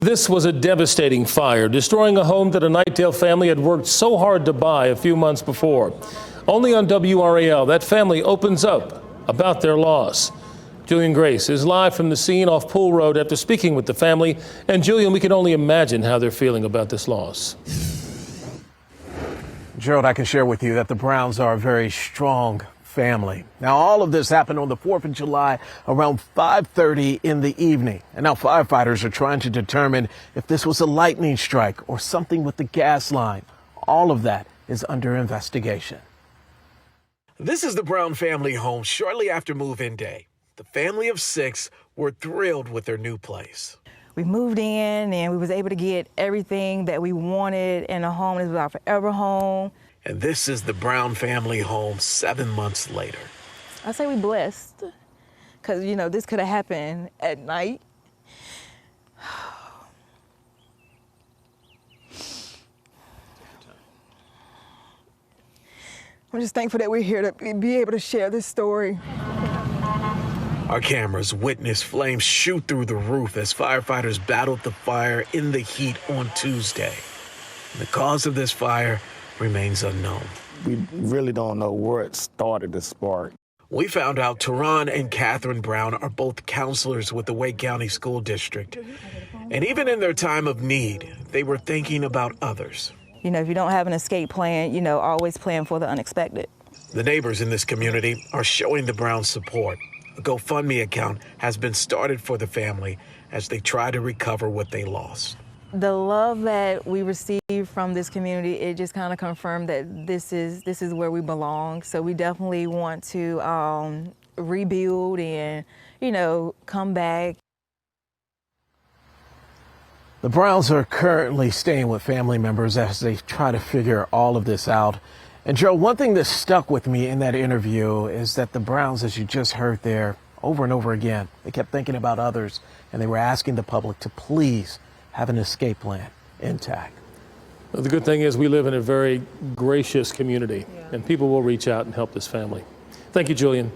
This was a devastating fire, destroying a home that a Knightdale family had worked so hard to buy a few months before. Only on WRAL, that family opens up about their loss. Julian Grace is live from the scene off Pool Road after speaking with the family. And Julian, we can only imagine how they're feeling about this loss. Gerald, I can share with you that the Browns are a very strong family. Now, all of this happened on the 4th of July around 5:30 in the evening. And now firefighters are trying to determine if this was a lightning strike or something with the gas line. All of that is under investigation. This is the Brown family home shortly after move-in day. The family of 6 were thrilled with their new place. We moved in and we was able to get everything that we wanted in a home. This was our forever home. And this is the Brown family home 7 months later. I say we blessed because, you know, this could have happened at night. I'm just thankful that we're here to be able to share this story. Our cameras witnessed flames shoot through the roof as firefighters battled the fire in the heat on Tuesday. The cause of this fire remains unknown. We really don't know where it started the spark. We found out Teron and Catherine Brown are both counselors with the Wake County School District. And even in their time of need, they were thinking about others. You know, if you don't have an escape plan, you know, always plan for the unexpected. The neighbors in this community are showing the Browns support. A GoFundMe account has been started for the family as they try to recover what they lost. The love that we received from this community, it just kind of confirmed that this is where we belong. So we definitely want to rebuild and, you know, come back. The Browns are currently staying with family members as they try to figure all of this out. And Joe, one thing that stuck with me in that interview is that the Browns, as you just heard there, over and over again, they kept thinking about others and they were asking the public to please have an escape plan intact. The good thing is we live in a very gracious community, and people will reach out and help this family. Thank you, Julian.